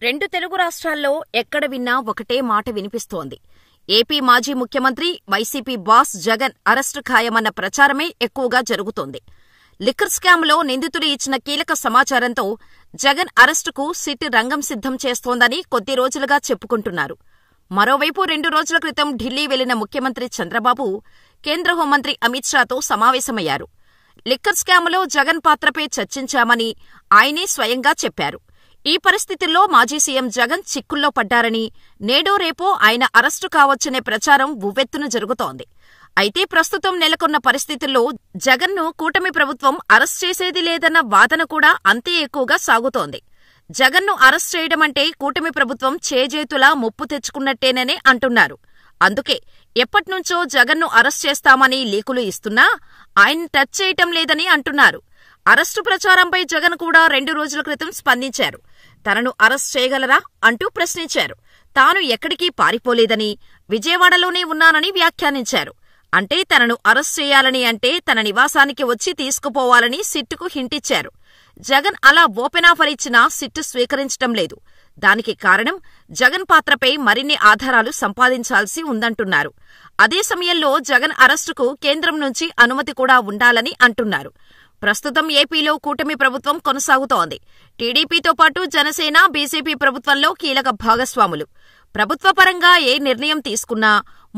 రెండు తెలుగు రాష్ట్రాల్లో ఎక్కడ విన్నా ఒకటే మాట వినిపిస్తోంది. ఏపీ మాజీ ముఖ్యమంత్రి, వైసీపీ బాస్ జగన్ అరెస్టు ఖాయమన్న ప్రచారమే ఎక్కువగా జరుగుతోంది. లిక్కర్ స్కామ్లో నిందితులు ఇచ్చిన కీలక సమాచారంతో జగన్ అరెస్టుకు సిట్ రంగం సిద్ధం చేస్తోందని కొద్ది రోజులుగా చెప్పుకుంటున్నారు. మరోవైపు 2 రోజుల క్రితం ఢిల్లీ వెళ్లిన ముఖ్యమంత్రి చంద్రబాబు కేంద్ర హోంమంత్రి అమిత్ షాతో సమావేశమయ్యారు. లిక్కర్ స్కామ్లో జగన్ పాత్రపై చర్చించామని ఆయనే స్వయంగా చెప్పారు. ఈ పరిస్థితుల్లో మాజీ సీఎం జగన్ చిక్కుల్లో పడ్డారని, నేడో రేపో ఆయన అరెస్టు కావచ్చనే ప్రచారం ఉవ్వెత్తున జరుగుతోంది. అయితే ప్రస్తుతం నెలకొన్న పరిస్థితుల్లో జగన్ను కూటమి ప్రభుత్వం అరెస్ట్ చేసేది లేదన్న వాదన కూడా అంతే ఎక్కువగా సాగుతోంది. జగన్ను అరెస్ట్ చేయడమంటే కూటమి ప్రభుత్వం చేజేతులా ముప్పు తెచ్చుకున్నట్టేననే అంటున్నారు. అందుకే ఎప్పట్నుంచో జగన్ను అరెస్ట్ చేస్తామని లీకులు ఇస్తున్నా ఆయన టచ్ చేయటం లేదని అంటున్నారు. అరెస్టు ప్రచారంపై జగన్ కూడా 2 రోజుల క్రితం స్పందించారు. తనను అరెస్ట్ చేయగలరా అంటూ ప్రశ్నించారు. తాను ఎక్కడికి పారిపోలేదని, విజయవాడలోనే ఉన్నానని వ్యాఖ్యానించారు. అంటే తనను అరెస్ట్ చేయాలని అంటే తన నివాసానికి వచ్చి తీసుకుపోవాలని సిట్టుకు హింటిచ్చారు. జగన్ అలా ఓపెన్ ఆఫర్ ఇచ్చినా సిట్టు స్వీకరించటం లేదు. దానికి కారణం జగన్ పాత్రపై మరిన్ని ఆధారాలు సంపాదించాల్సి ఉందంటున్నారు. అదే సమయంలో జగన్ అరెస్టుకు కేంద్రం నుంచి అనుమతి కూడా ఉండాలని అంటున్నారు. ప్రస్తుతం ఏపీలో కూటమి ప్రభుత్వం కొనసాగుతోంది. టీడీపీతో పాటు జనసేన, బీజేపీ ప్రభుత్వంలో కీలక భాగస్వాములు. ప్రభుత్వపరంగా ఏ నిర్ణయం తీసుకున్నా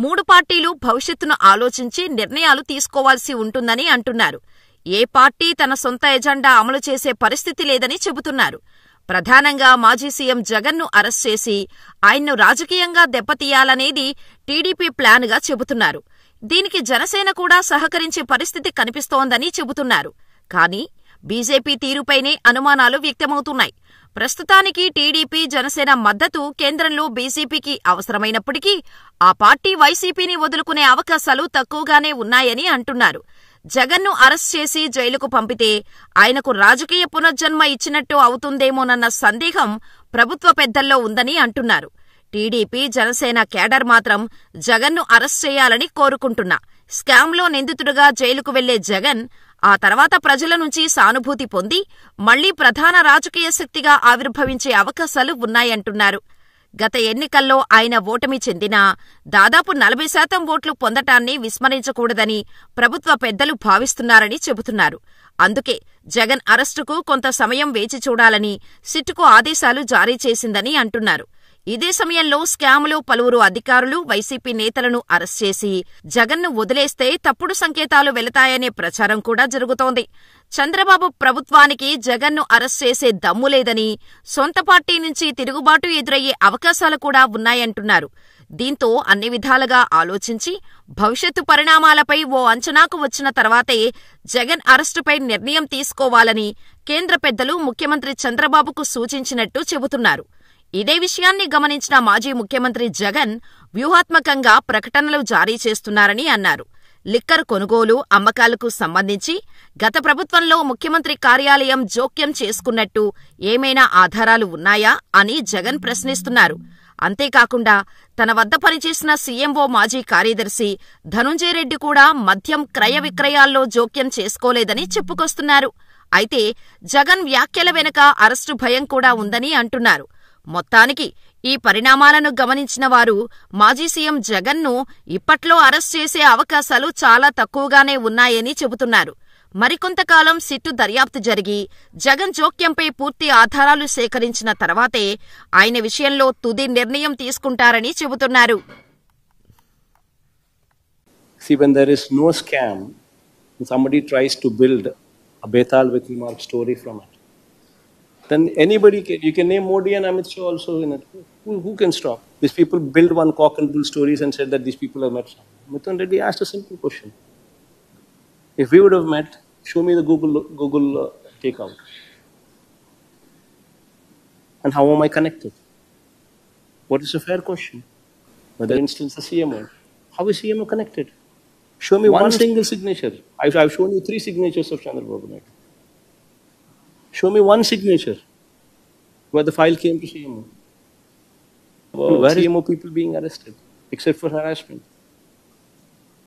3 పార్టీలు భవిష్యత్తును ఆలోచించి నిర్ణయాలు తీసుకోవాల్సి ఉంటుందని అంటున్నారు. ఏ పార్టీ తన సొంత ఎజెండా అమలు చేసే పరిస్థితి లేదని చెబుతున్నారు. ప్రధానంగా మాజీ సీఎం జగన్ను అరెస్ట్ చేసి ఆయన్ను రాజకీయంగా దెబ్బతీయాలనేది టీడీపీ ప్లాన్గా చెబుతున్నారు. దీనికి జనసేన కూడా సహకరించే పరిస్థితి కనిపిస్తోందని చెబుతున్నారు. కానీ బీజేపీ తీరుపైనే అనుమానాలు వ్యక్తమవుతున్నాయి. ప్రస్తుతానికి టీడీపీ, జనసేన మద్దతు కేంద్రంలో బీజేపీకి అవసరమైనప్పటికీ ఆ పార్టీ వైసీపీని వదులుకునే అవకాశాలు తక్కువగానే ఉన్నాయని అంటున్నారు. జగన్ను అరెస్ట్ చేసి జైలుకు పంపితే ఆయనకు రాజకీయ పునర్జన్మ ఇచ్చినట్టు అవుతుందేమోనన్న సందేహం ప్రభుత్వ పెద్దల్లో ఉందని అంటున్నారు. టీడీపీ, జనసేన కేడర్ మాత్రం జగన్ను అరెస్ట్ చేయాలని కోరుకుంటున్నా. స్కామ్లో నిందితుడుగా జైలుకు వెళ్లే జగన్ ఆ తర్వాత ప్రజల నుంచి సానుభూతి పొంది మళ్లీ ప్రధాన రాజకీయ శక్తిగా ఆవిర్భవించే అవకాశాలు ఉన్నాయంటున్నారు. గత ఎన్నికల్లో ఆయన ఓటమి చెందినా దాదాపు 40% ఓట్లు పొందటాన్ని విస్మరించకూడదని ప్రభుత్వ పెద్దలు భావిస్తున్నారని చెబుతున్నారు. అందుకే జగన్ అరెస్టుకు కొంత సమయం వేచి చూడాలని సిట్కు ఆదేశాలు జారీ చేసిందని అంటున్నారు. ఇదే సమయంలో స్కామ్లో పలువురు అధికారులు, వైసీపీ నేతలను అరెస్ట్ చేసి జగన్ను వదిలేస్తే తప్పుడు సంకేతాలు వెళతాయనే ప్రచారం కూడా జరుగుతోంది. చంద్రబాబు ప్రభుత్వానికి జగన్ను అరెస్ట్ చేసే దమ్ము లేదని, సొంత పార్టీ నుంచి తిరుగుబాటు ఎదురయ్యే అవకాశాలు కూడా ఉన్నాయంటున్నారు. దీంతో అన్ని విధాలుగా ఆలోచించి భవిష్యత్తు పరిణామాలపై ఓ అంచనాకు వచ్చిన తర్వాతే జగన్ అరెస్టుపై నిర్ణయం తీసుకోవాలని కేంద్ర పెద్దలు ముఖ్యమంత్రి చంద్రబాబుకు సూచించినట్టు చెబుతున్నారు. ఇదే విషయాన్ని గమనించిన మాజీ ముఖ్యమంత్రి జగన్ వ్యూహాత్మకంగా ప్రకటనలు జారీ చేస్తున్నారని అన్నారు. లిక్కర్ కొనుగోలు, అమ్మకాలకు సంబంధించి గత ప్రభుత్వంలో ముఖ్యమంత్రి కార్యాలయం జోక్యం చేసుకున్నట్టు ఏమైనా ఆధారాలు ఉన్నాయా అని జగన్ ప్రశ్నిస్తున్నారు. అంతేకాకుండా తన వద్ద పనిచేసిన సీఎంఓ మాజీ కార్యదర్శి ధనుంజయ రెడ్డి కూడా మద్యం క్రయ విక్రయాల్లో జోక్యం చేసుకోలేదని చెప్పుకొస్తున్నారు. అయితే జగన్ వ్యాఖ్యల వెనుక అరెస్టు భయం కూడా ఉందని అంటున్నారు. మొత్తానికి ఈ పరిణామాలను గమనించిన వారు మాజీ సీఎం జగన్ను ఇప్పట్లో అరెస్ట్ చేసే అవకాశాలు చాలా తక్కువగానే ఉన్నాయని చెబుతున్నారు. మరికొంతకాలం సిట్టు దర్యాప్తు జరిగి జగన్ జోక్యంపై పూర్తి ఆధారాలు సేకరించిన తర్వాతే ఆయన విషయంలో తుది నిర్ణయం తీసుకుంటారని చెబుతున్నారు. See, when there is no scam, somebody tries to build a Betal Vikrmark story from it. Then anybody you can name Modi and Amit Shah also in it. Who can stop? These people build one cock and bull stories and said that these people have met. Mithun Reddy asked a simple question. If we would have met, show me the Google takeout. And how am I connected? What is a fair question? For instance, the CMO. How is CMO connected? Show me one single signature. I've shown you 3 signatures of Chandrababu Naidu. Show me one signature where the file came to CMO. Where is CMO people being arrested, except for harassment?